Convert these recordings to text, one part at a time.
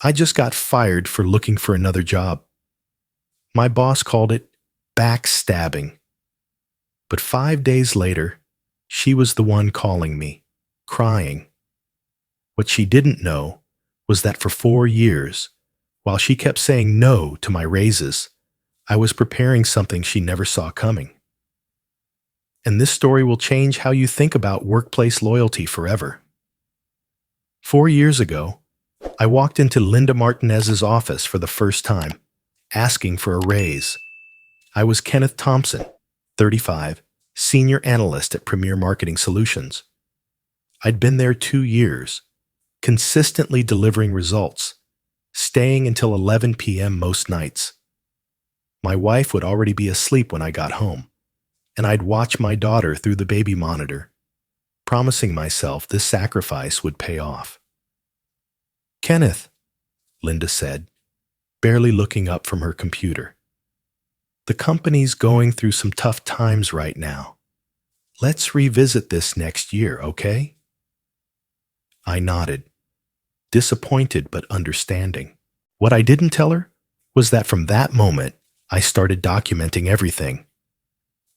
I just got fired for looking for another job. My boss called it backstabbing. But 5 days later, she was the one calling me, crying. What she didn't know was that for 4 years, while she kept saying no to my raises, I was preparing something she never saw coming. And this story will change how you think about workplace loyalty forever. 4 years ago, I walked into Linda Martinez's office for the first time, asking for a raise. I was Kenneth Thompson, 35, senior analyst at Premier Marketing Solutions. I'd been there 2 years, consistently delivering results, staying until 11 p.m. most nights. My wife would already be asleep when I got home, and I'd watch my daughter through the baby monitor, promising myself this sacrifice would pay off. "Kenneth," Linda said, barely looking up from her computer. "The company's going through some tough times right now. Let's revisit this next year, okay?" I nodded, disappointed but understanding. What I didn't tell her was that from that moment, I started documenting everything.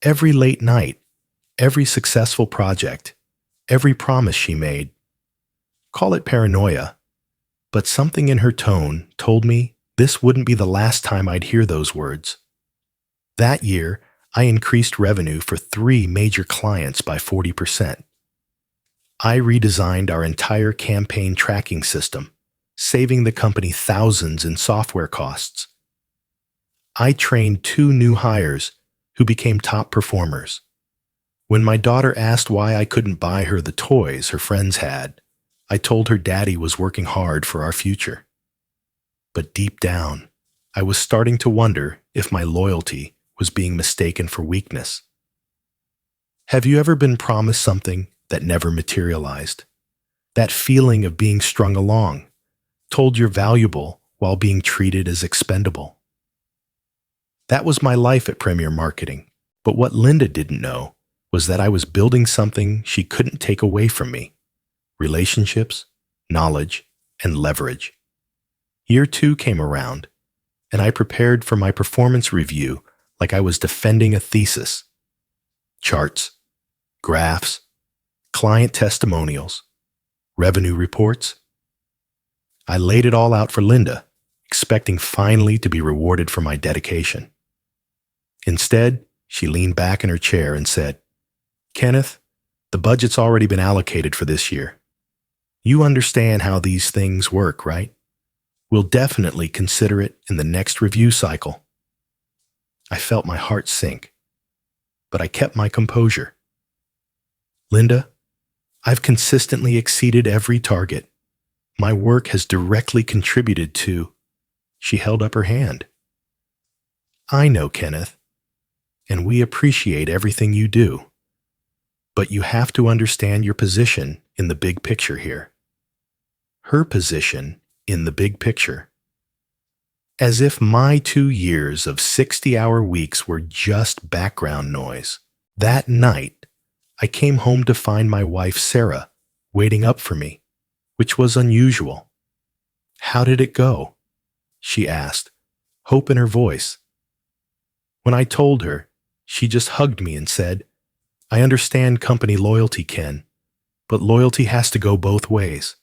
Every late night, every successful project, every promise she made. Call it paranoia, but something in her tone told me this wouldn't be the last time I'd hear those words. That year, I increased revenue for 3 major clients by 40%. I redesigned our entire campaign tracking system, saving the company thousands in software costs. I trained 2 new hires who became top performers. When my daughter asked why I couldn't buy her the toys her friends had, I told her Daddy was working hard for our future. But deep down, I was starting to wonder if my loyalty was being mistaken for weakness. Have you ever been promised something that never materialized? That feeling of being strung along, told you're valuable while being treated as expendable. That was my life at Premier Marketing, but what Linda didn't know was that I was building something she couldn't take away from me: relationships, knowledge, and leverage. Year 2 came around, and I prepared for my performance review like I was defending a thesis. Charts, graphs, client testimonials, revenue reports. I laid it all out for Linda, expecting finally to be rewarded for my dedication. Instead, she leaned back in her chair and said, "Kenneth, the budget's already been allocated for this year. You understand how these things work, right? We'll definitely consider it in the next review cycle." I felt my heart sink, but I kept my composure. "Linda, I've consistently exceeded every target. My work has directly contributed to—" She held up her hand. "I know, Kenneth, and we appreciate everything you do. But you have to understand your position in the big picture here." Her position in the big picture. As if my 2 years of 60-hour weeks were just background noise. That night, I came home to find my wife, Sarah, waiting up for me, which was unusual. "How did it go?" she asked, hope in her voice. When I told her, she just hugged me and said, "I understand company loyalty, Ken, but loyalty has to go both ways."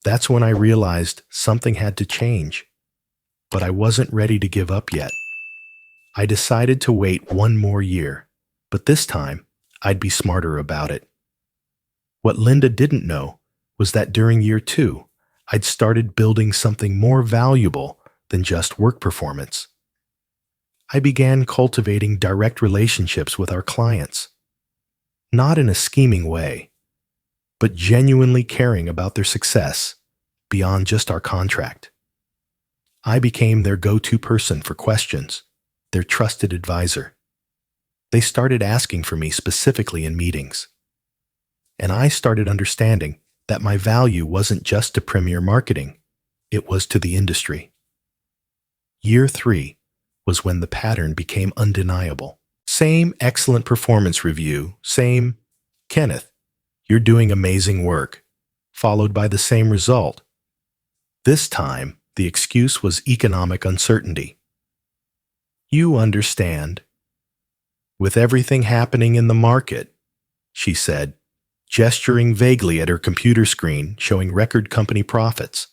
That's when I realized something had to change, but I wasn't ready to give up yet. I decided to wait 1 more year, but this time I'd be smarter about it. What Linda didn't know was that during year 2, I'd started building something more valuable than just work performance. I began cultivating direct relationships with our clients, not in a scheming way, but genuinely caring about their success beyond just our contract. I became their go-to person for questions, their trusted advisor. They started asking for me specifically in meetings. And I started understanding that my value wasn't just to Premier Marketing, it was to the industry. Year 3 was when the pattern became undeniable. Same excellent performance review, same, "Kenneth, you're doing amazing work," followed by the same result. This time, the excuse was economic uncertainty. "You understand. With everything happening in the market," she said, gesturing vaguely at her computer screen showing record company profits.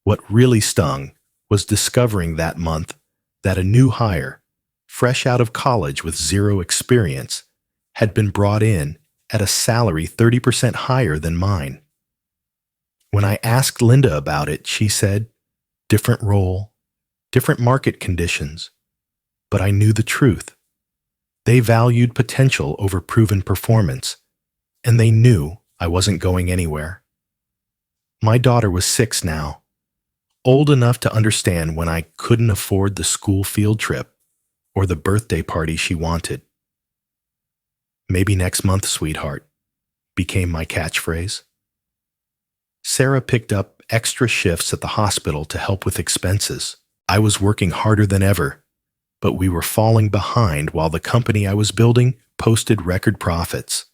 What really stung was discovering that month that a new hire, fresh out of college with zero experience, had been brought in at a salary 30% higher than mine. When I asked Linda about it, she said, "Different role, different market conditions." But I knew the truth. They valued potential over proven performance, and they knew I wasn't going anywhere. My daughter was 6 now, old enough to understand when I couldn't afford the school field trip or the birthday party she wanted. "Maybe next month, sweetheart," became my catchphrase. Sarah picked up extra shifts at the hospital to help with expenses. I was working harder than ever, but we were falling behind while the company I was building posted record profits.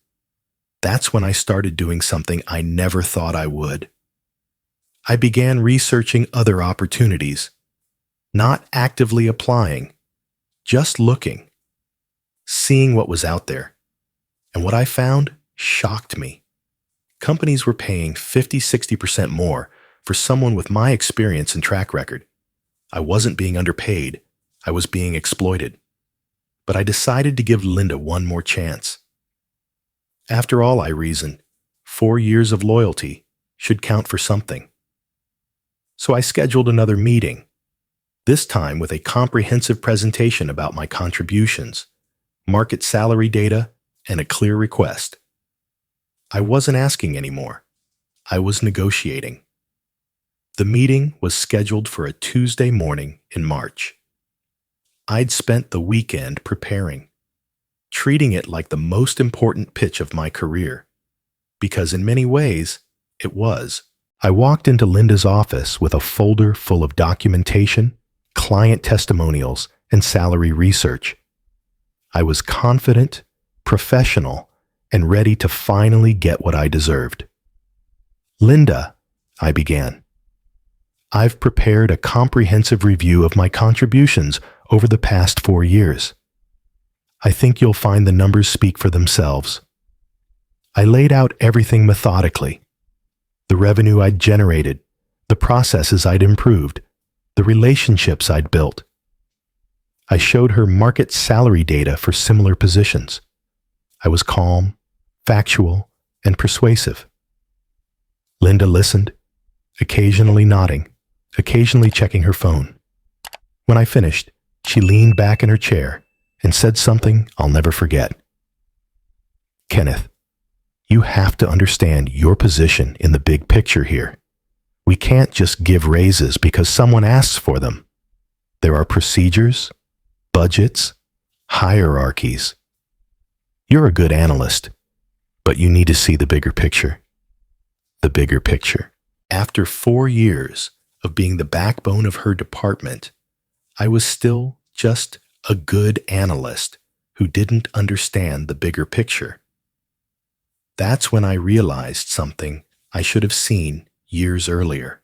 That's when I started doing something I never thought I would. I began researching other opportunities, not actively applying, just looking, seeing what was out there. And what I found shocked me. Companies were paying 50–60% more for someone with my experience and track record. I wasn't being underpaid, I was being exploited. But I decided to give Linda one more chance. After all, I reasoned, 4 years of loyalty should count for something. So I scheduled another meeting, this time with a comprehensive presentation about my contributions, market salary data, and a clear request. I wasn't asking anymore. I was negotiating. The meeting was scheduled for a Tuesday morning in March. I'd spent the weekend preparing, treating it like the most important pitch of my career, because in many ways, it was. I walked into Linda's office with a folder full of documentation, client testimonials, and salary research. I was confident, professional, and ready to finally get what I deserved. "Linda," I began, "I've prepared a comprehensive review of my contributions over the past 4 years. I think you'll find the numbers speak for themselves." I laid out everything methodically. The revenue I'd generated, the processes I'd improved, the relationships I'd built. I showed her market salary data for similar positions. I was calm, factual, and persuasive. Linda listened, occasionally nodding, occasionally checking her phone. When I finished, she leaned back in her chair and said something I'll never forget. "Kenneth, you have to understand your position in the big picture here. We can't just give raises because someone asks for them. There are procedures, budgets, hierarchies. You're a good analyst, but you need to see the bigger picture." The bigger picture. After 4 years of being the backbone of her department, I was still just a good analyst who didn't understand the bigger picture. That's when I realized something I should have seen years earlier.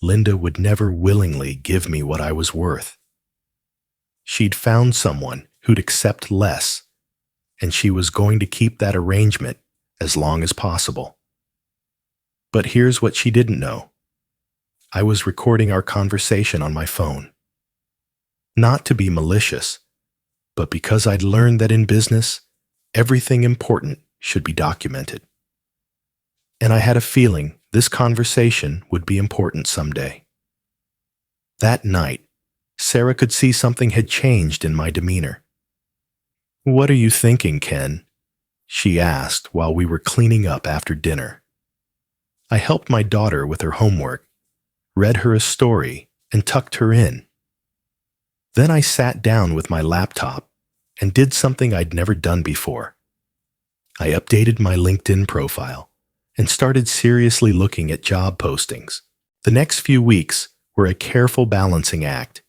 Linda would never willingly give me what I was worth. She'd found someone who'd accept less, and she was going to keep that arrangement as long as possible. But here's what she didn't know. I was recording our conversation on my phone. Not to be malicious, but because I'd learned that in business, everything important should be documented. And I had a feeling this conversation would be important someday. That night, Sarah could see something had changed in my demeanor. "What are you thinking, Ken?" she asked while we were cleaning up after dinner. I helped my daughter with her homework, read her a story, and tucked her in. Then I sat down with my laptop and did something I'd never done before. I updated my LinkedIn profile and started seriously looking at job postings. The next few weeks were a careful balancing act.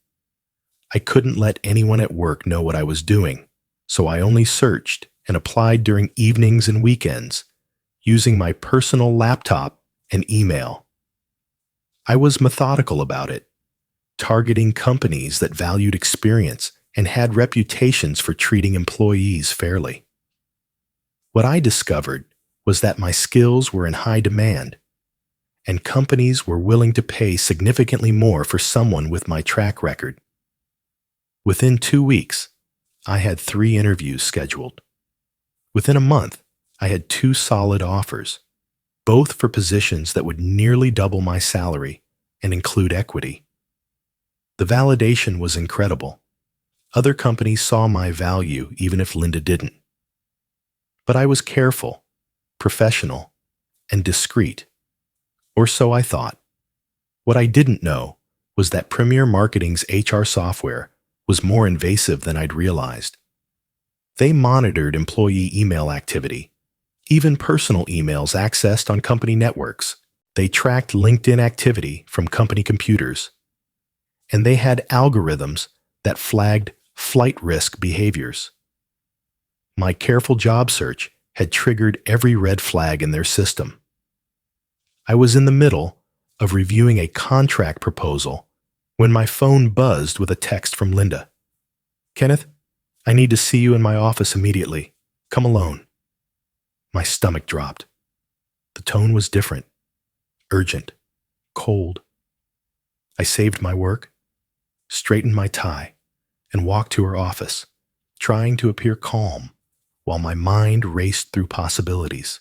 I couldn't let anyone at work know what I was doing, so I only searched and applied during evenings and weekends, using my personal laptop and email. I was methodical about it, targeting companies that valued experience and had reputations for treating employees fairly. What I discovered was that my skills were in high demand, and companies were willing to pay significantly more for someone with my track record. Within 2 weeks, I had 3 interviews scheduled. Within a month, I had 2 solid offers, both for positions that would nearly double my salary and include equity. The validation was incredible. Other companies saw my value even if Linda didn't. But I was careful, professional, and discreet. Or so I thought. What I didn't know was that Premier Marketing's HR software was more invasive than I'd realized. They monitored employee email activity, even personal emails accessed on company networks. They tracked LinkedIn activity from company computers. And they had algorithms that flagged flight risk behaviors. My careful job search had triggered every red flag in their system. I was in the middle of reviewing a contract proposal when my phone buzzed with a text from Linda. "Kenneth, I need to see you in my office immediately. Come alone." My stomach dropped. The tone was different, urgent, cold. I saved my work, straightened my tie, and walked to her office, trying to appear calm while my mind raced through possibilities.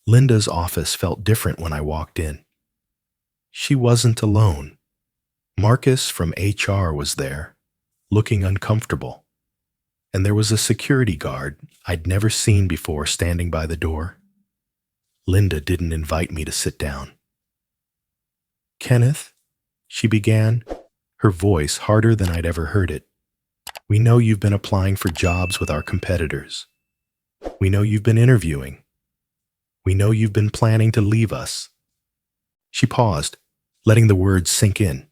Linda's office felt different when I walked in. She wasn't alone. Marcus from HR was there, looking uncomfortable, and there was a security guard I'd never seen before standing by the door. Linda didn't invite me to sit down. "Kenneth," she began, her voice harder than I'd ever heard it. "We know you've been applying for jobs with our competitors. We know you've been interviewing. We know you've been planning to leave us." She paused, letting the words sink in.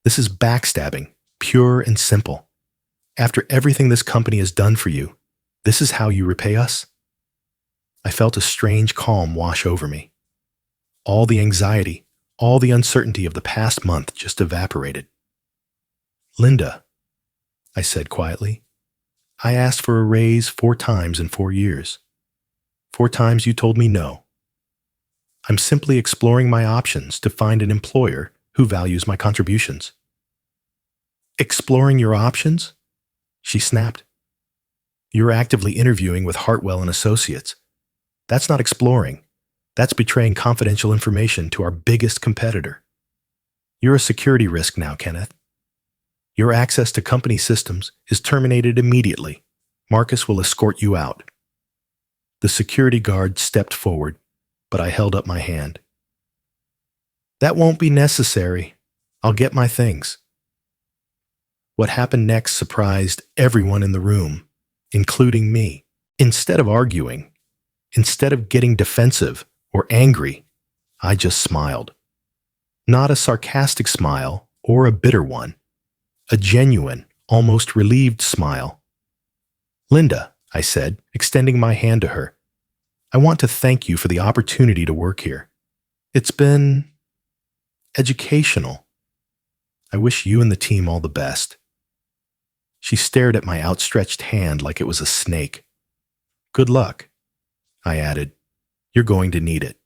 "This is backstabbing, pure and simple. After everything this company has done for you, this is how you repay us?" I felt a strange calm wash over me. All the anxiety, all the uncertainty of the past month just evaporated. "Linda," I said quietly, "I asked for a raise 4 times in 4 years. 4 times you told me no. I'm simply exploring my options to find an employer who values my contributions." "Exploring your options?" she snapped. "You're actively interviewing with Hartwell and Associates. That's not exploring. That's betraying confidential information to our biggest competitor. You're a security risk now, Kenneth. Your access to company systems is terminated immediately. Marcus will escort you out." The security guard stepped forward, but I held up my hand. "That won't be necessary. I'll get my things." What happened next surprised everyone in the room, including me. Instead of arguing, instead of getting defensive or angry, I just smiled. Not a sarcastic smile or a bitter one, a genuine, almost relieved smile. "Linda," I said, extending my hand to her, "I want to thank you for the opportunity to work here. It's been educational. I wish you and the team all the best." She stared at my outstretched hand like it was a snake. "Good luck," I added. "You're going to need it."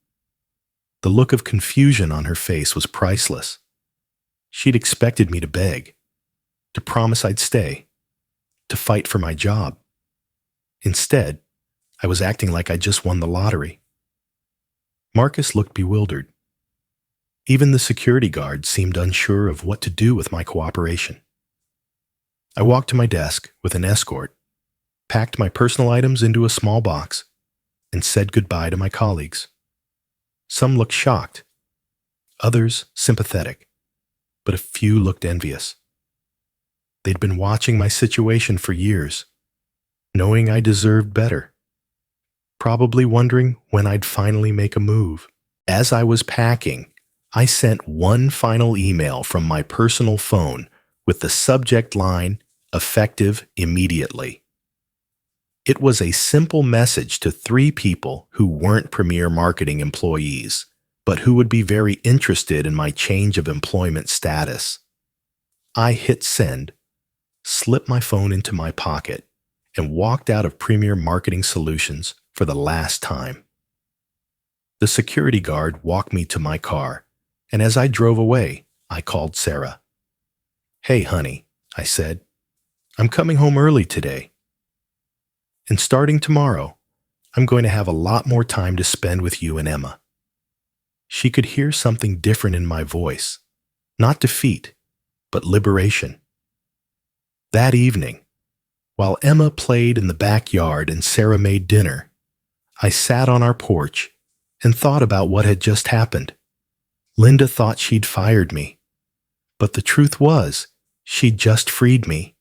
The look of confusion on her face was priceless. She'd expected me to beg, to promise I'd stay, to fight for my job. Instead, I was acting like I just won the lottery. Marcus looked bewildered. Even the security guard seemed unsure of what to do with my cooperation. I walked to my desk with an escort, packed my personal items into a small box, and said goodbye to my colleagues. Some looked shocked, others sympathetic, but a few looked envious. They'd been watching my situation for years, knowing I deserved better, probably wondering when I'd finally make a move. As I was packing, I sent one final email from my personal phone with the subject line, "Effective immediately." It was a simple message to 3 people who weren't Premier Marketing employees, but who would be very interested in my change of employment status. I hit send, slipped my phone into my pocket, and walked out of Premier Marketing Solutions for the last time. The security guard walked me to my car, and as I drove away, I called Sarah. "Hey, honey," I said, "I'm coming home early today. And starting tomorrow, I'm going to have a lot more time to spend with you and Emma." She could hear something different in my voice, not defeat, but liberation. That evening, while Emma played in the backyard and Sarah made dinner, I sat on our porch and thought about what had just happened. Linda thought she'd fired me, but the truth was, she'd just freed me,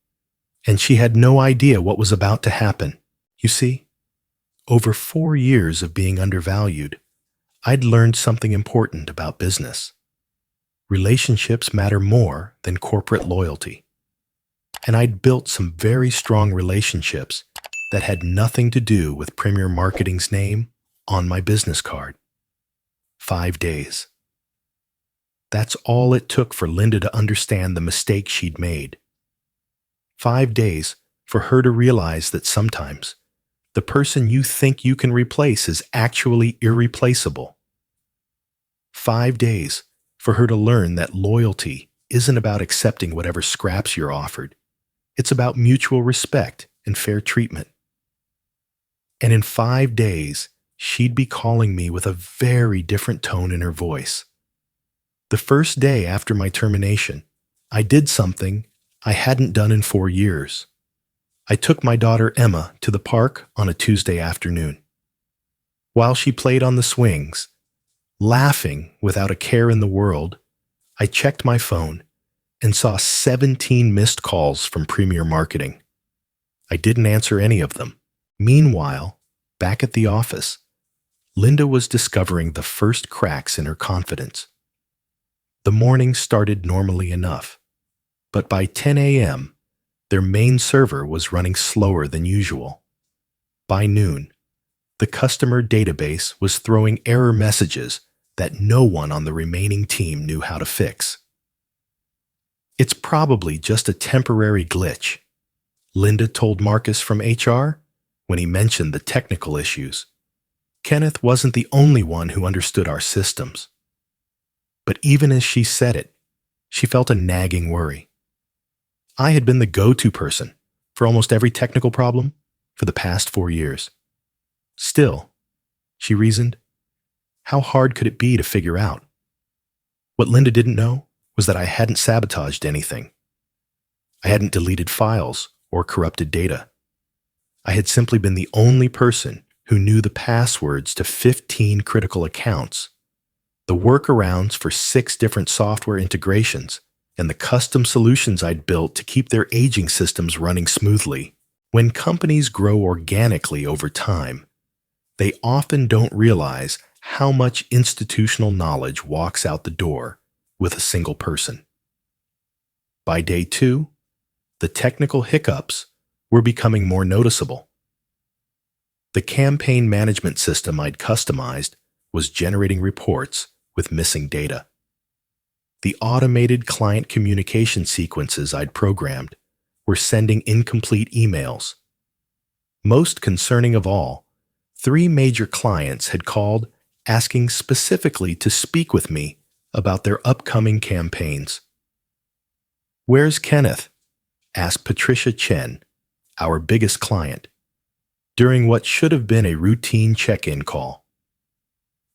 and she had no idea what was about to happen. You see, over 4 years of being undervalued, I'd learned something important about business. Relationships matter more than corporate loyalty. And I'd built some very strong relationships that had nothing to do with Premier Marketing's name on my business card. 5 days. That's all it took for Linda to understand the mistake she'd made. 5 days for her to realize that sometimes the person you think you can replace is actually irreplaceable. 5 days for her to learn that loyalty isn't about accepting whatever scraps you're offered. It's about mutual respect and fair treatment. And in 5 days, she'd be calling me with a very different tone in her voice. The first day after my termination, I did something I hadn't done in 4 years. I took my daughter Emma to the park on a Tuesday afternoon. While she played on the swings, laughing without a care in the world, I checked my phone and saw 17 missed calls from Premier Marketing. I didn't answer any of them. Meanwhile, back at the office, Linda was discovering the first cracks in her confidence. The morning started normally enough, but by 10 a.m., their main server was running slower than usual. By noon, the customer database was throwing error messages that no one on the remaining team knew how to fix. "It's probably just a temporary glitch," Linda told Marcus from HR when he mentioned the technical issues. Kenneth wasn't the only one who understood our systems. But even as she said it, she felt a nagging worry. I had been the go-to person for almost every technical problem for the past 4 years. Still, she reasoned, how hard could it be to figure out? What Linda didn't know was that I hadn't sabotaged anything. I hadn't deleted files or corrupted data. I had simply been the only person who knew the passwords to 15 critical accounts, the workarounds for 6 different software integrations, and the custom solutions I'd built to keep their aging systems running smoothly. When companies grow organically over time, they often don't realize how much institutional knowledge walks out the door with a single person. By day 2, the technical hiccups were becoming more noticeable. The campaign management system I'd customized was generating reports with missing data. The automated client communication sequences I'd programmed were sending incomplete emails. Most concerning of all, 3 major clients had called asking specifically to speak with me about their upcoming campaigns. "Where's Kenneth?" asked Patricia Chen, our biggest client, during what should have been a routine check-in call.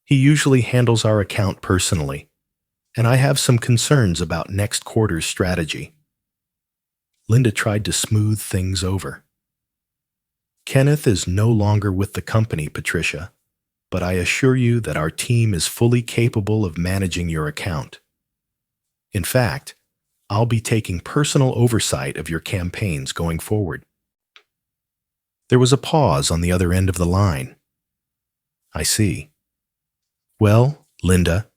"He usually handles our account personally, and I have some concerns about next quarter's strategy." Linda tried to smooth things over. "Kenneth is no longer with the company, Patricia, but I assure you that our team is fully capable of managing your account. In fact, I'll be taking personal oversight of your campaigns going forward." There was a pause on the other end of the line. "I see. Well, Linda,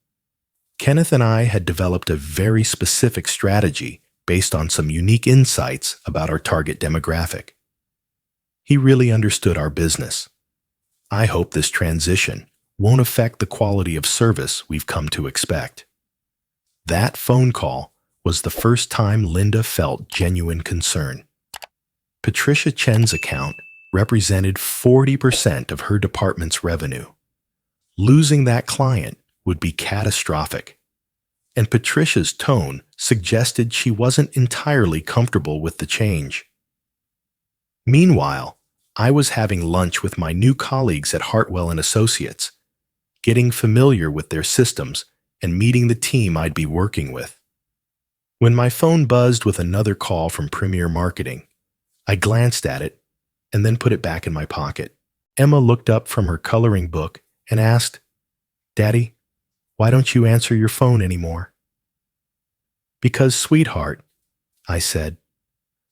Kenneth and I had developed a very specific strategy based on some unique insights about our target demographic. He really understood our business. I hope this transition won't affect the quality of service we've come to expect. That phone call was the first time Linda felt genuine concern. Patricia Chen's account represented 40% of her department's revenue. Losing that client would be catastrophic, and Patricia's tone suggested she wasn't entirely comfortable with the change. Meanwhile, I was having lunch with my new colleagues at Hartwell & Associates, getting familiar with their systems and meeting the team I'd be working with. When my phone buzzed with another call from Premier Marketing, I glanced at it and then put it back in my pocket. Emma looked up from her coloring book and asked, "Daddy, why don't you answer your phone anymore?" "Because, sweetheart," I said,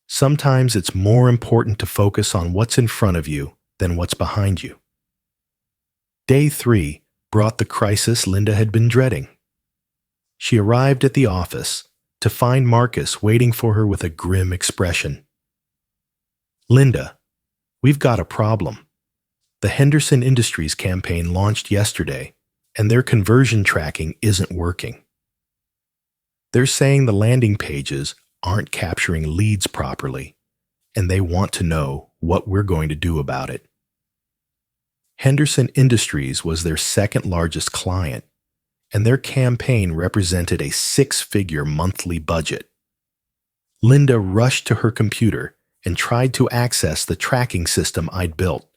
"sometimes it's more important to focus on what's in front of you than what's behind you." Day 3 brought the crisis Linda had been dreading. She arrived at the office to find Marcus waiting for her with a grim expression. "Linda, we've got a problem. The Henderson Industries campaign launched yesterday, and their conversion tracking isn't working. They're saying the landing pages aren't capturing leads properly, and they want to know what we're going to do about it." Henderson Industries was their second largest client, and their campaign represented a 6-figure monthly budget. Linda rushed to her computer and tried to access the tracking system I'd built,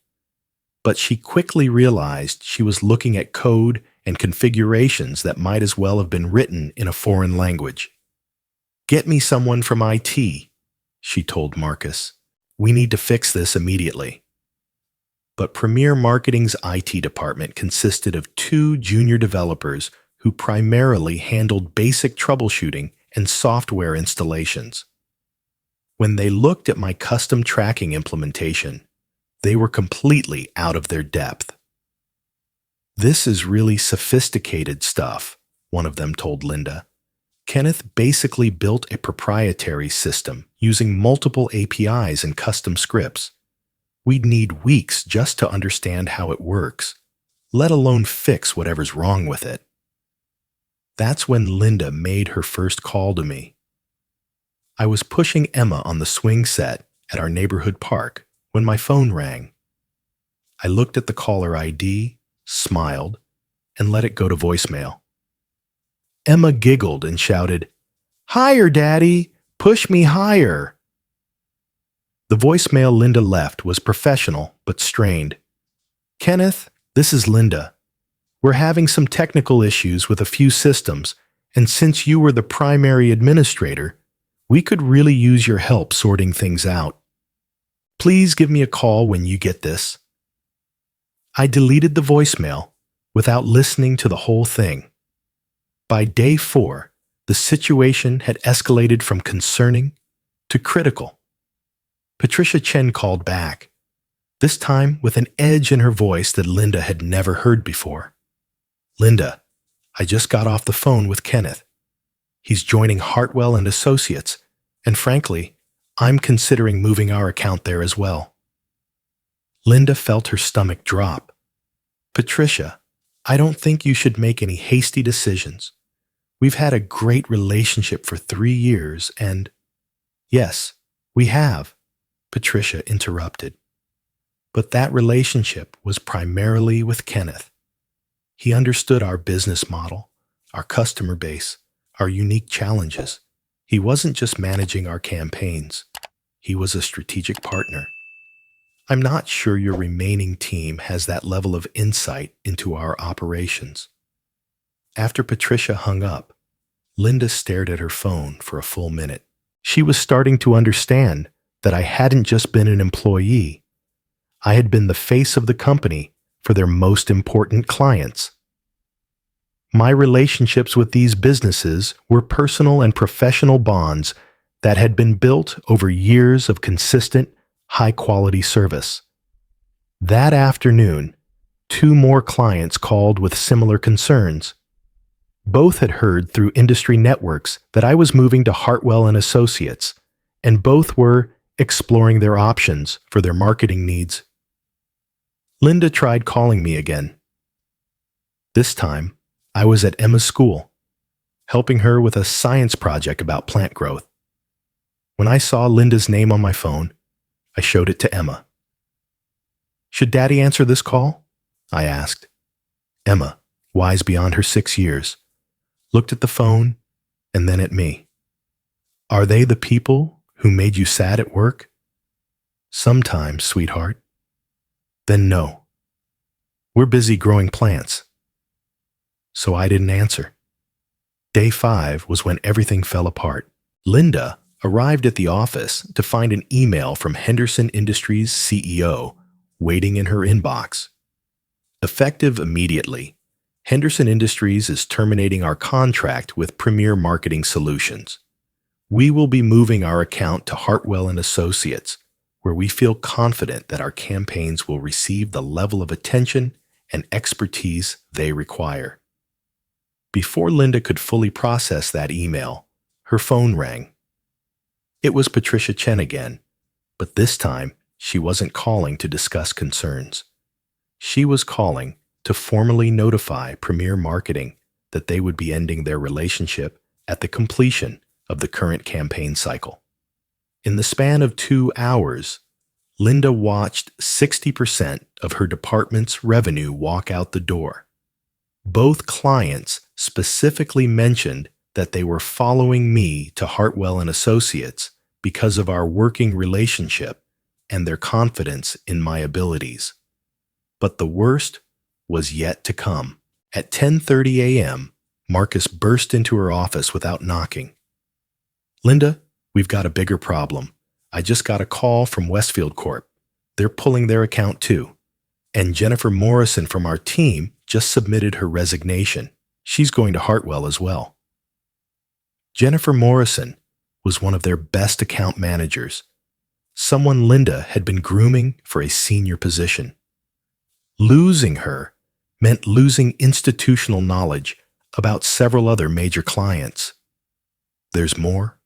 but she quickly realized she was looking at code and configurations that might as well have been written in a foreign language. "Get me someone from IT," she told Marcus. "We need to fix this immediately." But Premier Marketing's IT department consisted of 2 junior developers who primarily handled basic troubleshooting and software installations. When they looked at my custom tracking implementation, they were completely out of their depth. "This is really sophisticated stuff," one of them told Linda. "Kenneth basically built a proprietary system using multiple APIs and custom scripts. We'd need weeks just to understand how it works, let alone fix whatever's wrong with it." That's when Linda made her first call to me. I was pushing Emma on the swing set at our neighborhood park when my phone rang. I looked at the caller ID, smiled, and let it go to voicemail. Emma giggled and shouted, "Higher, Daddy! Push me higher!" The voicemail Linda left was professional but strained. "Kenneth, this is Linda. We're having some technical issues with a few systems, and since you were the primary administrator, we could really use your help sorting things out. Please give me a call when you get this." I deleted the voicemail without listening to the whole thing. By day 4, the situation had escalated from concerning to critical. Patricia Chen called back, this time with an edge in her voice that Linda had never heard before. "Linda, I just got off the phone with Kenneth. He's joining Hartwell & Associates, and frankly, I'm considering moving our account there as well." Linda felt her stomach drop. "Patricia, I don't think you should make any hasty decisions. We've had a great relationship for 3 years and—" "Yes, we have," Patricia interrupted. "But that relationship was primarily with Kenneth. He understood our business model, our customer base, our unique challenges. He wasn't just managing our campaigns. He was a strategic partner. I'm not sure your remaining team has that level of insight into our operations." After Patricia hung up, Linda stared at her phone for a full minute. She was starting to understand that I hadn't just been an employee. I had been the face of the company for their most important clients. My relationships with these businesses were personal and professional bonds that had been built over years of consistent, high-quality service. That afternoon, 2 more clients called with similar concerns. Both had heard through industry networks that I was moving to Hartwell & Associates, and both were exploring their options for their marketing needs. Linda tried calling me again. This time, I was at Emma's school, helping her with a science project about plant growth. When I saw Linda's name on my phone, I showed it to Emma. "Should Daddy answer this call?" I asked. Emma, wise beyond her 6 years, looked at the phone and then at me. "Are they the people who made you sad at work?" "Sometimes, sweetheart." "Then no. We're busy growing plants." So I didn't answer. Day 5 was when everything fell apart. Linda arrived at the office to find an email from Henderson Industries' CEO waiting in her inbox. Effective immediately, Henderson Industries is terminating our contract with Premier Marketing Solutions. We will be moving our account to Hartwell & Associates, where we feel confident that our campaigns will receive the level of attention and expertise they require. Before Linda could fully process that email, her phone rang. It was Patricia Chen again, but this time she wasn't calling to discuss concerns. She was calling to formally notify Premier Marketing that they would be ending their relationship at the completion of the current campaign cycle. In the span of 2 hours, Linda watched 60% of her department's revenue walk out the door. Both clients specifically mentioned that they were following me to Hartwell & Associates because of our working relationship and their confidence in my abilities. But the worst was yet to come. At 10:30 a.m., Marcus burst into her office without knocking. "Linda, we've got a bigger problem. I just got a call from Westfield Corp. They're pulling their account too. And Jennifer Morrison from our team just submitted her resignation. She's going to Hartwell as well." Jennifer Morrison was one of their best account managers, someone Linda had been grooming for a senior position. Losing her meant losing institutional knowledge about several other major clients. "There's more,"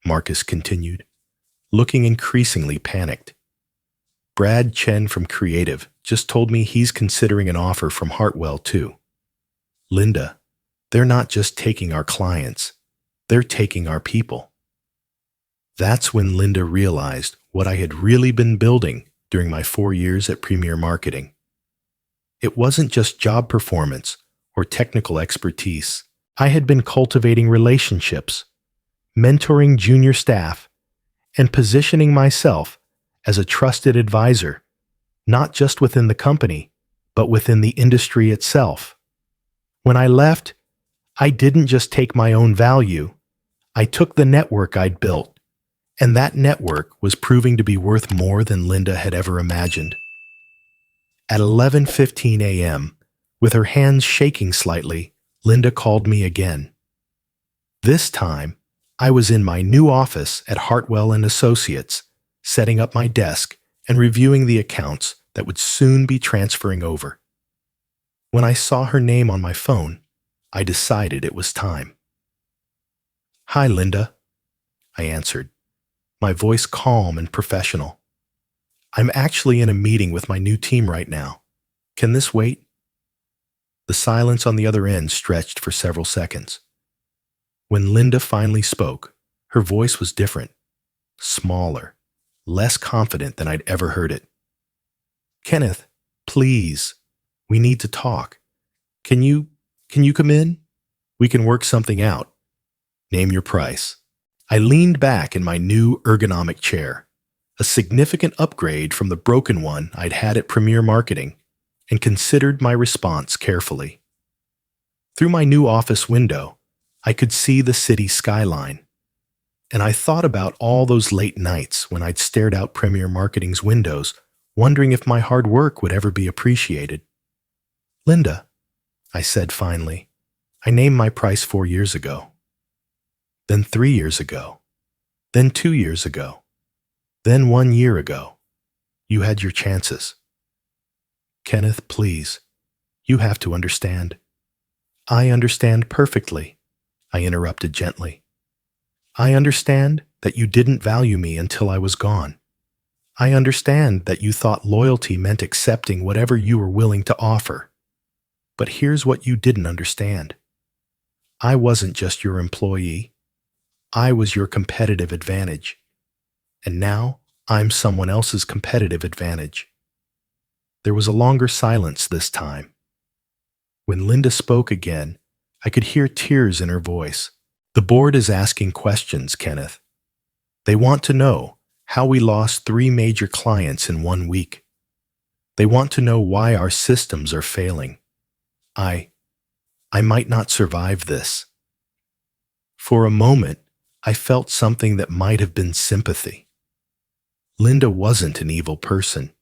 Marcus continued, looking increasingly panicked. "Brad Chen from Creative just told me he's considering an offer from Hartwell too. Linda, they're not just taking our clients, they're taking our people." That's when Linda realized what I had really been building during my 4 years at Premier Marketing. It wasn't just job performance or technical expertise. I had been cultivating relationships, mentoring junior staff, and positioning myself as a trusted advisor, not just within the company, but within the industry itself. When I left, I didn't just take my own value. I took the network I'd built, and that network was proving to be worth more than Linda had ever imagined. At 11:15 a.m., with her hands shaking slightly, Linda called me again. This time, I was in my new office at Hartwell & Associates, setting up my desk and reviewing the accounts that would soon be transferring over. When I saw her name on my phone, I decided it was time. "Hi, Linda," I answered, my voice calm and professional. "I'm actually in a meeting with my new team right now. Can this wait?" The silence on the other end stretched for several seconds. When Linda finally spoke, her voice was different, smaller, less confident than I'd ever heard it. "Kenneth, please, we need to talk. Can you come in? We can work something out. Name your price." I leaned back in my new ergonomic chair, a significant upgrade from the broken one I'd had at Premier Marketing, and considered my response carefully. Through my new office window, I could see the city skyline, and I thought about all those late nights when I'd stared out Premier Marketing's windows, wondering if my hard work would ever be appreciated. "Linda," I said finally, "I named my price 4 years ago. Then 3 years ago. Then 2 years ago. Then 1 year ago. You had your chances. Kenneth, please, you have to understand." "I understand perfectly," I interrupted gently. "I understand that you didn't value me until I was gone. I understand that you thought loyalty meant accepting whatever you were willing to offer. But here's what you didn't understand. I wasn't just your employee. I was your competitive advantage. And now I'm someone else's competitive advantage. There was a longer silence this time. When Linda spoke again, I could hear tears in her voice. The board is asking questions, Kenneth. They want to know how we lost 3 major clients in 1 week. They want to know why our systems are failing. I might not survive this. For a moment, I felt something that might have been sympathy. Linda wasn't an evil person.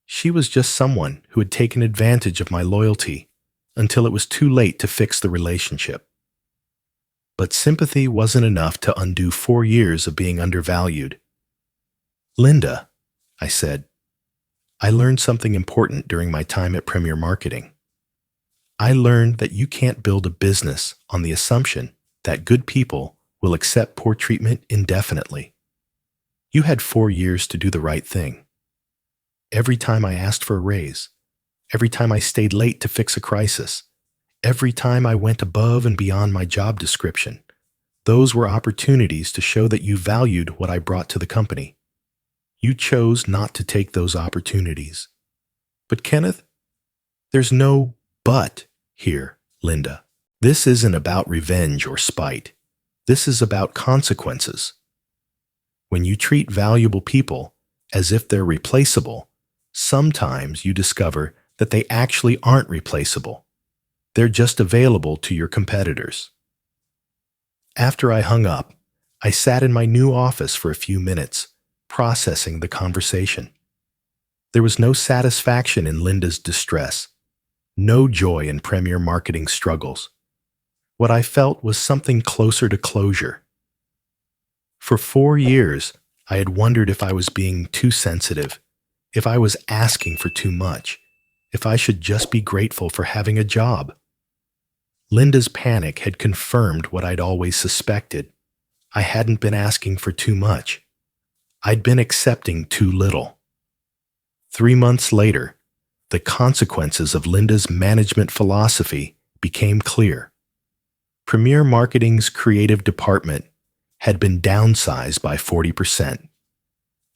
She was just someone who had taken advantage of my loyalty until it was too late to fix the relationship. But sympathy wasn't enough to undo 4 years of being undervalued. Linda, I said, I learned something important during my time at Premier Marketing. I learned that you can't build a business on the assumption that good people will accept poor treatment indefinitely. You had 4 years to do the right thing. Every time I asked for a raise, every time I stayed late to fix a crisis, every time I went above and beyond my job description, those were opportunities to show that you valued what I brought to the company. You chose not to take those opportunities. But Kenneth, there's no but here, Linda. This isn't about revenge or spite. This is about consequences. When you treat valuable people as if they're replaceable, sometimes you discover that they actually aren't replaceable. They're just available to your competitors. After I hung up, I sat in my new office for a few minutes, processing the conversation. There was no satisfaction in Linda's distress, no joy in Premier Marketing's struggles. What I felt was something closer to closure. For 4 years, I had wondered if I was being too sensitive, if I was asking for too much, if I should just be grateful for having a job. Linda's panic had confirmed what I'd always suspected. I hadn't been asking for too much. I'd been accepting too little. 3 months later, the consequences of Linda's management philosophy became clear. Premier Marketing's creative department had been downsized by 40%.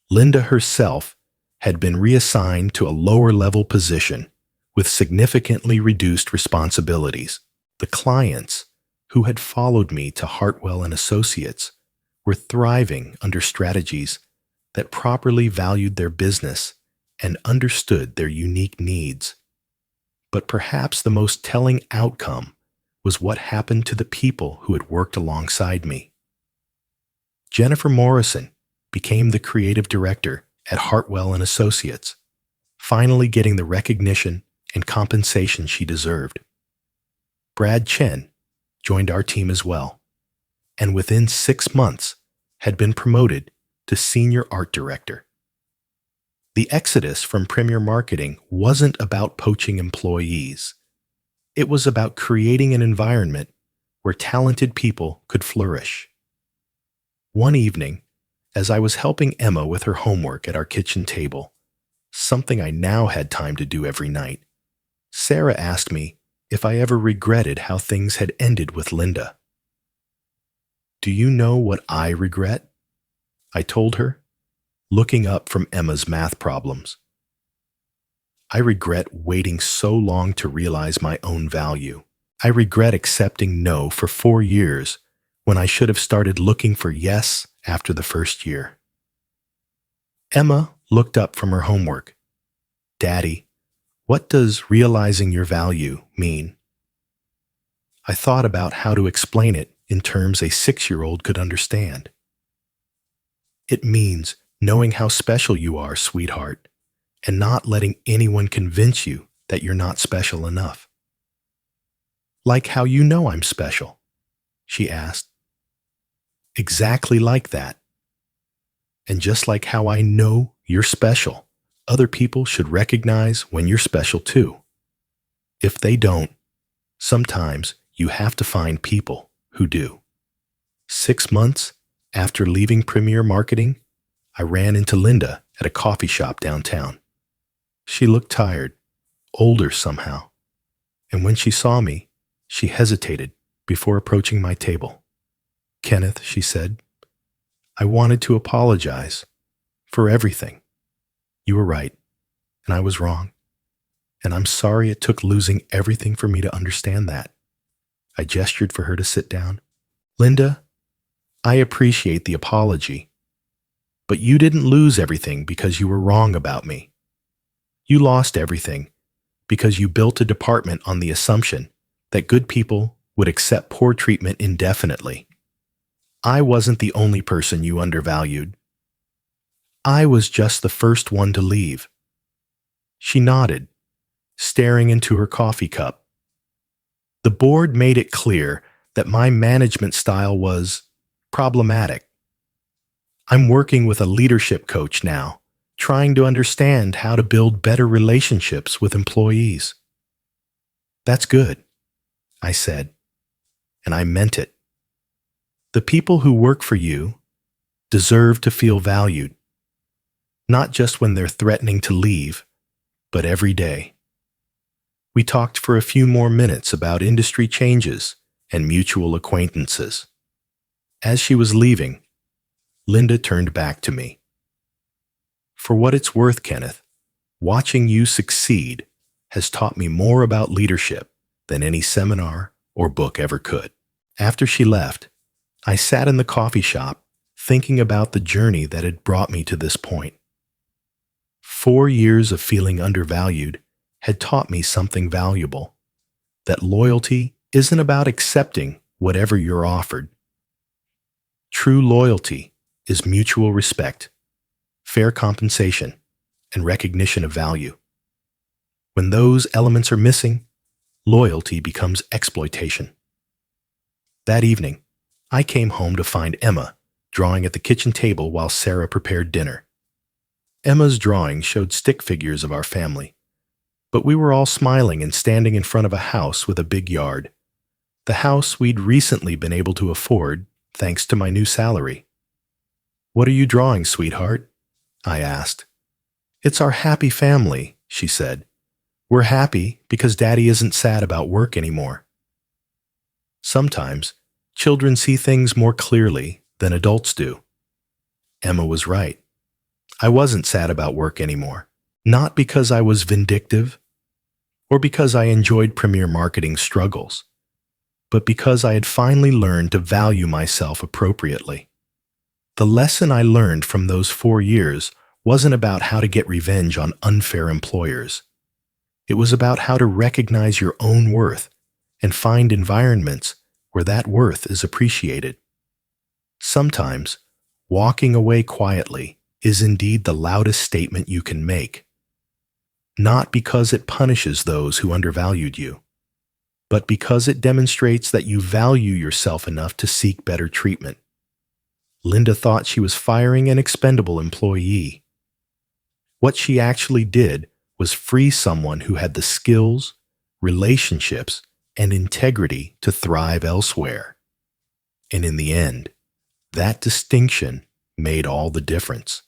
Linda herself had been reassigned to a lower-level position with significantly reduced responsibilities. The clients, who had followed me to Hartwell and Associates, were thriving under strategies that properly valued their business and understood their unique needs. But perhaps the most telling outcome was what happened to the people who had worked alongside me. Jennifer Morrison became the creative director at Hartwell and Associates, finally getting the recognition and compensation she deserved. Brad Chen joined our team as well, and within 6 months had been promoted to senior art director. The exodus from Premier Marketing wasn't about poaching employees. It was about creating an environment where talented people could flourish. One evening, as I was helping Emma with her homework at our kitchen table, something I now had time to do every night, Sarah asked me if I ever regretted how things had ended with Linda. "Do you know what I regret?" I told her, looking up from Emma's math problems. I regret waiting so long to realize my own value. I regret accepting no for 4 years when I should have started looking for yes after the first year. Emma looked up from her homework. "Daddy, what does realizing your value mean?" I thought about how to explain it in terms a 6-year-old could understand. "It means knowing how special you are, sweetheart, and not letting anyone convince you that you're not special enough." "Like how you know I'm special?" she asked. "Exactly like that. And just like how I know you're special, other people should recognize when you're special too. If they don't, sometimes you have to find people who do." 6 months after leaving Premier Marketing, I ran into Linda at a coffee shop downtown. She looked tired, older somehow, And when she saw me, she hesitated before approaching my table. "Kenneth," she said, "I wanted to apologize for everything. You were right, and I was wrong. And I'm sorry it took losing everything for me to understand that." I gestured for her to sit down. "Linda, I appreciate the apology, but you didn't lose everything because you were wrong about me. You lost everything because you built a department on the assumption that good people would accept poor treatment indefinitely. I wasn't the only person you undervalued. I was just the first one to leave." She nodded, staring into her coffee cup. "The board made it clear that my management style was problematic. I'm working with a leadership coach now, trying to understand how to build better relationships with employees." "That's good," I said, and I meant it. The people who work for you deserve to feel valued, not just when they're threatening to leave, but every day. We talked for a few more minutes about industry changes and mutual acquaintances. As she was leaving, Linda turned back to me. "For what it's worth, Kenneth, watching you succeed has taught me more about leadership than any seminar or book ever could." After she left, I sat in the coffee shop thinking about the journey that had brought me to this point. 4 years of feeling undervalued had taught me something valuable, that loyalty isn't about accepting whatever you're offered. True loyalty is mutual respect, fair compensation, and recognition of value. When those elements are missing, loyalty becomes exploitation. That evening, I came home to find Emma drawing at the kitchen table while Sarah prepared dinner. Emma's drawing showed stick figures of our family, but we were all smiling and standing in front of a house with a big yard. The house we'd recently been able to afford thanks to my new salary. "What are you drawing, sweetheart?" I asked. "It's our happy family," she said. "We're happy because Daddy isn't sad about work anymore." Sometimes, children see things more clearly than adults do. Emma was right. I wasn't sad about work anymore, not because I was vindictive or because I enjoyed Premier Marketing's struggles, but because I had finally learned to value myself appropriately. The lesson I learned from those 4 years wasn't about how to get revenge on unfair employers. It was about how to recognize your own worth and find environments where that worth is appreciated. Sometimes, walking away quietly is indeed the loudest statement you can make, not because it punishes those who undervalued you, but because it demonstrates that you value yourself enough to seek better treatment. Linda thought she was firing an expendable employee. What she actually did was free someone who had the skills, relationships, and integrity to thrive elsewhere. And in the end, that distinction made all the difference.